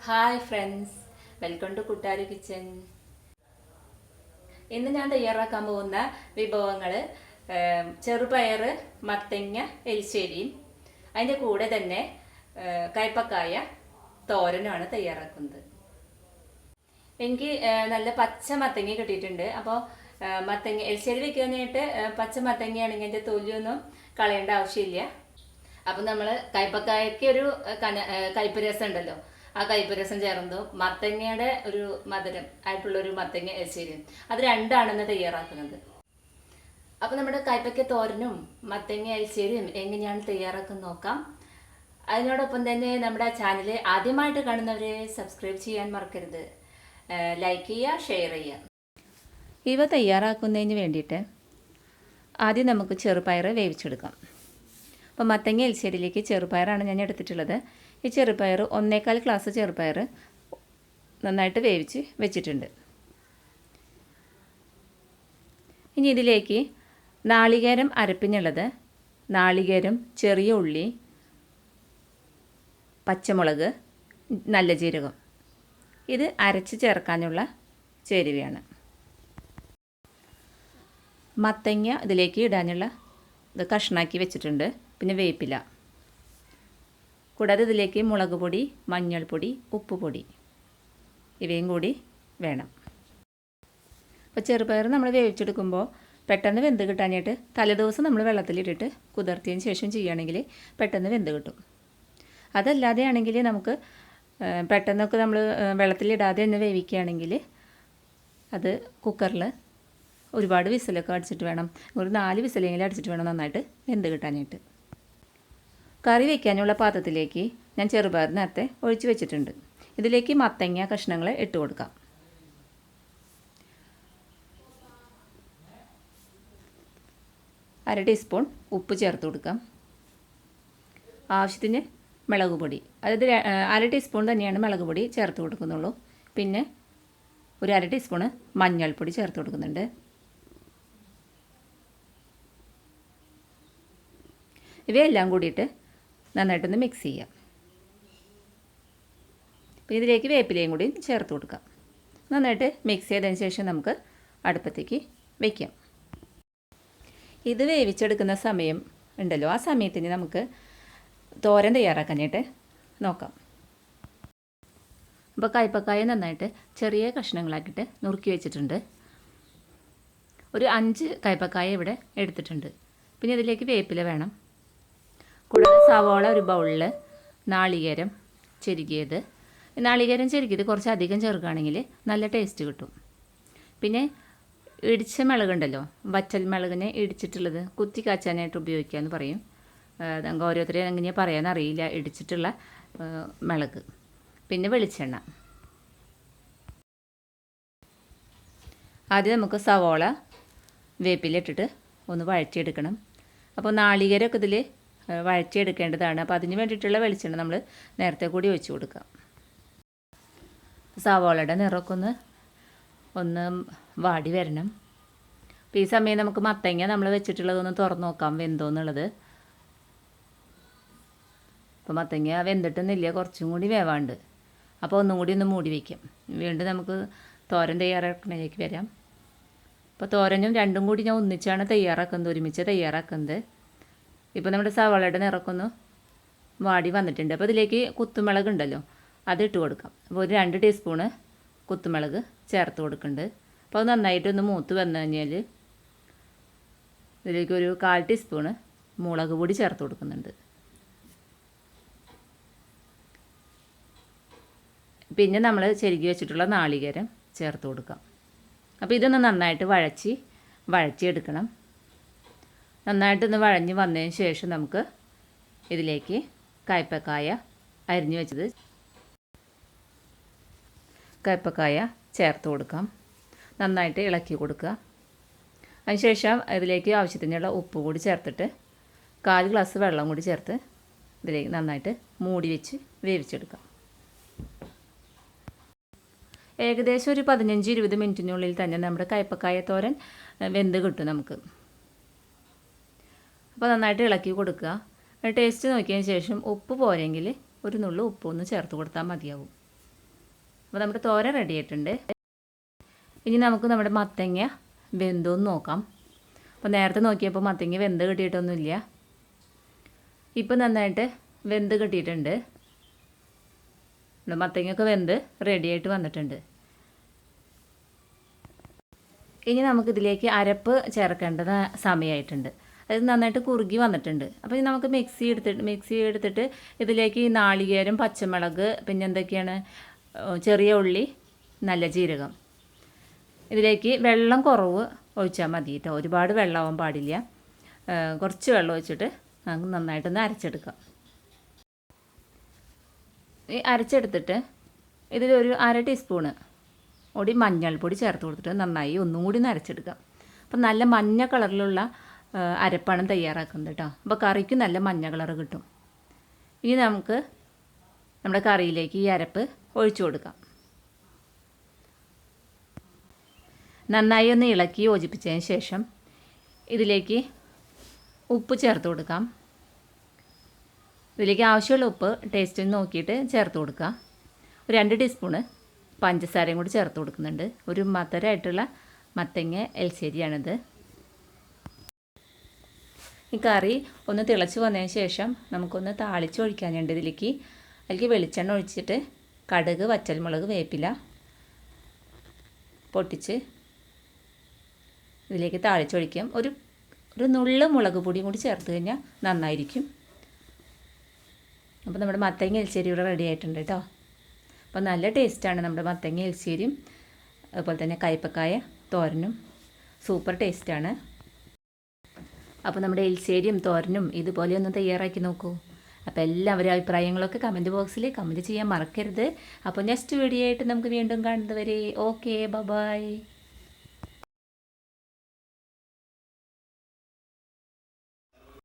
Hi friends, welcome to Kuttaru kitchen. ഇന്ന് ഞാൻ തയ്യാറാക്കാൻ പോകുന്ന വിഭവങ്ങൾ ചെറുപയർ, മത്തങ്ങ, എരിശ്ശേരിയും അതിൻ്റെ കൂടെ തന്നെ കയ്പ്പക്കായ തോരനുമാണ് തയ്യാറാക്കുന്നത്. എനിക്ക് നല്ല പച്ച മത്തങ്ങ കിട്ടിയിട്ടുണ്ട്. അപ്പോൾ മത്തങ്ങ എരിശ്ശേരി വെക്കാനായിട്ട് പച്ച മത്തങ്ങയാണെങ്കിൽ അതിൻ്റെ തൊലിയൊന്നും കളയേണ്ട ആവശ്യമില്ല. അപ്പം നമ്മൾ കയ്പ്പക്കായക്ക് ഒരു കയ്പ്പ് രസം ഉണ്ടല്ലോ, ആ കയ്പ്പ് രസം ചേർന്നതും മത്തങ്ങയുടെ ഒരു മധുരം ആയിട്ടുള്ളൊരു മത്തങ്ങ എരിശ്ശേരി, അത് രണ്ടാണെന്ന് തയ്യാറാക്കുന്നത്. അപ്പം നമ്മുടെ കയ്പ്പയ്ക്ക തോരനും മത്തങ്ങ എരിശ്ശേരിയും എങ്ങനെയാണ് തയ്യാറാക്കുന്നത് നോക്കാം. അതിനോടൊപ്പം തന്നെ നമ്മുടെ ചാനൽ ആദ്യമായിട്ട് കാണുന്നവരെ സബ്സ്ക്രൈബ് ചെയ്യാൻ മറക്കരുത്. ലൈക്ക് ചെയ്യുക, ഷെയർ ചെയ്യുക. ഇവ തയ്യാറാക്കുന്നതിന് വേണ്ടിയിട്ട് ആദ്യം നമുക്ക് ചെറുപയർ വേവിച്ചെടുക്കാം. അപ്പോൾ മത്തങ്ങ എരിശ്ശേരിയിലേക്ക് ചെറുപയറാണ് ഞാൻ എടുത്തിട്ടുള്ളത്. ഈ ചെറുപയർ 1.25 ഗ്ലാസ് ചെറുപയർ നന്നായിട്ട് വേവിച്ച് വെച്ചിട്ടുണ്ട്. ഇനി ഇതിലേക്ക് നാളികേരം അരപ്പിനുള്ളത്, നാളികേരം, ചെറിയ ഉള്ളി, പച്ചമുളക്, നല്ല ജീരകം, ഇത് അരച്ച് ചേർക്കാനുള്ള ചേരുവയാണ്. മത്തങ്ങ ഇതിലേക്ക് ഇടാനുള്ള ഇത് കഷ്ണാക്കി വെച്ചിട്ടുണ്ട്. പിന്നെ വേപ്പില, കൂടാതെ ഇതിലേക്ക് മുളക് പൊടി, മഞ്ഞൾപ്പൊടി, ഉപ്പുപൊടി ഇവയും കൂടി വേണം. അപ്പോൾ ചെറുപയർ നമ്മൾ വേവിച്ചെടുക്കുമ്പോൾ പെട്ടെന്ന് വെന്ത് കിട്ടാനായിട്ട് തലേദിവസം നമ്മൾ വെള്ളത്തിലിട്ടിട്ട് കുതിർത്തിയതിന് ശേഷം ചെയ്യുകയാണെങ്കിൽ പെട്ടെന്ന് വെന്ത് കിട്ടും. അതല്ലാതെ ആണെങ്കിൽ നമുക്ക് പെട്ടെന്നൊക്കെ നമ്മൾ വെള്ളത്തിലിടാതെ തന്നെ വേവിക്കുകയാണെങ്കിൽ അത് കുക്കറിൽ ഒരുപാട് വിസിലൊക്കെ അടിച്ചിട്ട് വേണം, ഒരു 4 വിസിലെങ്കിലും അടിച്ചിട്ട് വേണം നന്നായിട്ട് വെന്ത് കിട്ടാനായിട്ട്. കറി വയ്ക്കാനുള്ള പാത്രത്തിലേക്ക് ഞാൻ ചെറുപയർ നേരത്തെ ഒഴിച്ച് വെച്ചിട്ടുണ്ട്. ഇതിലേക്ക് മത്തങ്ങ കഷ്ണങ്ങൾ ഇട്ട് കൊടുക്കാം. അര ടീസ്പൂൺ ഉപ്പ് ചേർത്ത് കൊടുക്കാം. ആവശ്യത്തിന് മുളക് പൊടി, അതായത് അര ടീസ്പൂൺ തന്നെയാണ് മുളക് പൊടി ചേർത്ത് കൊടുക്കുന്നുള്ളൂ. പിന്നെ ഒരു അര ടീസ്പൂണ് മഞ്ഞൾപ്പൊടി ചേർത്ത് കൊടുക്കുന്നുണ്ട്. ഇവയെല്ലാം കൂടിയിട്ട് നന്നായിട്ടൊന്ന് മിക്സ് ചെയ്യാം. പിന്നെ ഇതിലേക്ക് വേപ്പിലയും കൂടി ചേർത്ത് കൊടുക്കാം. നന്നായിട്ട് മിക്സ് ചെയ്തതിന് ശേഷം നമുക്ക് അടുപ്പത്തേക്ക് വയ്ക്കാം. ഇത് വേവിച്ചെടുക്കുന്ന സമയം ഉണ്ടല്ലോ, ആ സമയത്തിന് നമുക്ക് തോരൻ തയ്യാറാക്കാനായിട്ട് നോക്കാം. അപ്പോൾ കയ്പ്പക്കായ നന്നായിട്ട് ചെറിയ കഷ്ണങ്ങളാക്കിയിട്ട് നുറുക്കി വെച്ചിട്ടുണ്ട്. ഒരു 5 കയ്പ്പക്കായ ഇവിടെ എടുത്തിട്ടുണ്ട്. പിന്നെ ഇതിലേക്ക് വേപ്പില വേണം. കൂടാതെ സവാള ഒരു ബൗളിൽ, നാളികേരം ചെരുകിയത്, നാളികേരം ചെരുകിയത് കുറച്ച് അധികം ചേർക്കുകയാണെങ്കിൽ നല്ല ടേസ്റ്റ് കിട്ടും. പിന്നെ ഇടിച്ച മുളകുണ്ടല്ലോ, വറ്റൽ മുളകിനെ ഇടിച്ചിട്ടുള്ളത് കുത്തി കാച്ചാനായിട്ട് ഉപയോഗിക്കാമെന്ന് പറയും. നമുക്ക് ഓരോരുത്തരെയും എങ്ങനെയാണ് പറയാനറിയില്ല, ഇടിച്ചിട്ടുള്ള മുളക്. പിന്നെ വെളിച്ചെണ്ണ. ആദ്യം നമുക്ക് സവാള വേപ്പിലിട്ടിട്ട് ഒന്ന് വഴറ്റിയെടുക്കണം. അപ്പോൾ നാളികേരമൊക്കെ ഇതിൽ വഴറ്റിയെടുക്കേണ്ടതാണ്. അപ്പോൾ അതിന് വേണ്ടിയിട്ടുള്ള വെളിച്ചെണ്ണ നമ്മൾ നേരത്തെ കൂടി ഒഴിച്ച് കൊടുക്കാം. സവാളയുടെ നിറമൊക്കെ ഒന്ന് വാടി വരണം. അപ്പോൾ ഈ സമയം നമുക്ക് മത്തങ്ങ നമ്മൾ വെച്ചിട്ടുള്ളതൊന്ന് തുറന്ന് നോക്കാം വെന്തോന്നുള്ളത്. അപ്പോൾ മത്തങ്ങ വെന്തിട്ടൊന്നുമില്ല, കുറച്ചും കൂടി വേവാണ്ട്. അപ്പോൾ ഒന്നും കൂടി ഒന്ന് മൂടി വയ്ക്കാം. വീണ്ടും നമുക്ക് തോരൻ തയ്യാറാക്കുന്നതിലേക്ക് വരാം. അപ്പോൾ തോരനും രണ്ടും കൂടി ഞാൻ ഒന്നിച്ചാണ് തയ്യാറാക്കുന്നത്, ഒരുമിച്ച് തയ്യാറാക്കുന്നത്. ഇപ്പോൾ നമ്മുടെ സവാളയുടെ നിറക്കൊന്ന് വാടി വന്നിട്ടുണ്ട്. അപ്പോൾ ഇതിലേക്ക് കുത്തുമുളക് ഉണ്ടല്ലോ, അതിട്ട് കൊടുക്കാം. അപ്പോൾ ഒരു 2 ടീസ്പൂണ് കുത്തുമുളക് ചേർത്ത് കൊടുക്കുന്നുണ്ട്. അപ്പോൾ അത് നന്നായിട്ടൊന്ന് മൂത്ത് വന്നു കഴിഞ്ഞാൽ ഇതിലേക്ക് ഒരു 1/4 ടീസ്പൂണ് മുളക് പൊടി ചേർത്ത് കൊടുക്കുന്നുണ്ട്. പിന്നെ നമ്മൾ ചെരുകി വെച്ചിട്ടുള്ള നാളികേരം ചേർത്ത് കൊടുക്കാം. അപ്പോൾ ഇതൊന്ന് നന്നായിട്ട് വഴച്ചിയെടുക്കണം. നന്നായിട്ടൊന്ന് വഴഞ്ഞ് വന്നതിന് ശേഷം നമുക്ക് ഇതിലേക്ക് കയ്പ്പക്കായ അരിഞ്ഞു വെച്ചത് കയ്പ്പക്കായ ചേർത്ത് കൊടുക്കാം. നന്നായിട്ട് ഇളക്കി കൊടുക്കുക. അതിനുശേഷം ഇതിലേക്ക് ആവശ്യത്തിനുള്ള ഉപ്പ് കൂടി ചേർത്തിട്ട് 1/4 ഗ്ലാസ് വെള്ളം കൂടി ചേർത്ത് ഇതിലേക്ക് നന്നായിട്ട് മൂടി വെച്ച് വേവിച്ചെടുക്കാം. ഏകദേശം ഒരു 15-20 മിനിറ്റിനുള്ളിൽ തന്നെ നമ്മുടെ കയ്പ്പക്കായ തോരൻ വെന്ത് കിട്ടും നമുക്ക്. അപ്പോൾ നന്നായിട്ട് ഇളക്കി കൊടുക്കുക. ടേസ്റ്റ് നോക്കിയതിന് ശേഷം ഉപ്പ് പോരെങ്കിൽ ഒരു നുള്ളു ഉപ്പ് ഒന്ന് ചേർത്ത് കൊടുത്താൽ മതിയാവും. അപ്പോൾ നമ്മുടെ തോരൻ റെഡി ആയിട്ടുണ്ട്. ഇനി നമുക്ക് നമ്മുടെ മത്തങ്ങ വെന്തോന്ന് നോക്കാം. അപ്പോൾ നേരത്തെ നോക്കിയപ്പോൾ മത്തങ്ങ വെന്ത് കിട്ടിയിട്ടൊന്നുമില്ല. ഇപ്പം നന്നായിട്ട് വെന്ത് കിട്ടിയിട്ടുണ്ട്. മത്തങ്ങയൊക്കെ വെന്ത് റെഡിയായിട്ട് വന്നിട്ടുണ്ട്. ഇനി നമുക്കിതിലേക്ക് അരപ്പ് ചേർക്കേണ്ടത് സമയമായിട്ടുണ്ട്. അത് നന്നായിട്ട് കുറുകി വന്നിട്ടുണ്ട്. അപ്പോൾ ഇനി നമുക്ക് മിക്സി എടുത്തിട്ട് ഇതിലേക്ക് നാളികേരം, പച്ചമുളക്, പിന്നെ എന്തൊക്കെയാണ്, ചെറിയ ഉള്ളി, നല്ല ജീരകം, ഇതിലേക്ക് വെള്ളം കുറവ് ഒഴിച്ചാൽ മതി കേട്ടോ. ഒരുപാട് വെള്ളമാവാൻ പാടില്ല. കുറച്ച് വെള്ളം ഒഴിച്ചിട്ട് നമുക്ക് നന്നായിട്ടൊന്ന് അരച്ചെടുക്കാം. ഈ അരച്ചെടുത്തിട്ട് ഇതിലൊരു 1/2 ടീസ്പൂണ് കൂടി മഞ്ഞൾപ്പൊടി ചേർത്ത് കൊടുത്തിട്ട് നന്നായി ഒന്നും കൂടി ഒന്ന് അരച്ചെടുക്കാം. അപ്പം നല്ല മഞ്ഞ കളറിലുള്ള അരപ്പാണ് തയ്യാറാക്കുന്നത് കേട്ടോ. അപ്പോൾ കറിക്ക് നല്ല മഞ്ഞ കളർ കിട്ടും. ഇനി നമുക്ക് നമ്മുടെ കറിയിലേക്ക് ഈ അരപ്പ് ഒഴിച്ചു കൊടുക്കാം. നന്നായി ഒന്ന് ഇളക്കി യോജിപ്പിച്ചതിന് ശേഷം ഇതിലേക്ക് ഉപ്പ് ചേർത്ത് കൊടുക്കാം. ഇതിലേക്ക് ആവശ്യമുള്ള ഉപ്പ് ടേസ്റ്റ് നോക്കിയിട്ട് ചേർത്ത് കൊടുക്കുക. ഒരു 2 ടീസ്പൂണ് പഞ്ചസാരയും കൂടി ചേർത്ത് കൊടുക്കുന്നുണ്ട്. ഒരു മധുരമായിട്ടുള്ള മത്തങ്ങ എരിശ്ശേരിയാണിത്. ഈ കറി ഒന്ന് തിളച്ച് വന്നതിന് ശേഷം നമുക്കൊന്ന് താളിച്ച് ഒഴിക്കാനുണ്ട്. അതിലേക്ക് വെളിച്ചെണ്ണ ഒഴിച്ചിട്ട് കടുക്, വറ്റൽമുളക്, വേപ്പില പൊട്ടിച്ച് ഇതിലേക്ക് താളിച്ചൊഴിക്കാം. ഒരു നുള്ള് മുളക് പൊടിയും കൂടി ചേർത്ത് കഴിഞ്ഞാൽ നന്നായിരിക്കും. അപ്പോൾ നമ്മുടെ മത്തങ്ങ എരിശ്ശേരി ഇവിടെ റെഡി ആയിട്ടുണ്ട് കേട്ടോ. അപ്പോൾ നല്ല ടേസ്റ്റാണ് നമ്മുടെ മത്തങ്ങ എരിശ്ശേരിയും അതുപോലെ തന്നെ കയ്പ്പക്കായ തോരനും സൂപ്പർ ടേസ്റ്റാണ്. അപ്പോൾ നമ്മുടെ എരിശ്ശേരിയും തോരനും ഇതുപോലെ ഒന്ന് തയ്യാറാക്കി നോക്കൂ. അപ്പോൾ എല്ലാവരും അഭിപ്രായങ്ങളൊക്കെ കമൻറ്റ് ബോക്സിൽ കമൻറ്റ് ചെയ്യാൻ മറക്കരുത്. അപ്പോൾ നെക്സ്റ്റ് വീഡിയോ ആയിട്ട് നമുക്ക് വീണ്ടും കാണുന്നത് വരെ ഓക്കെ, ബൈ.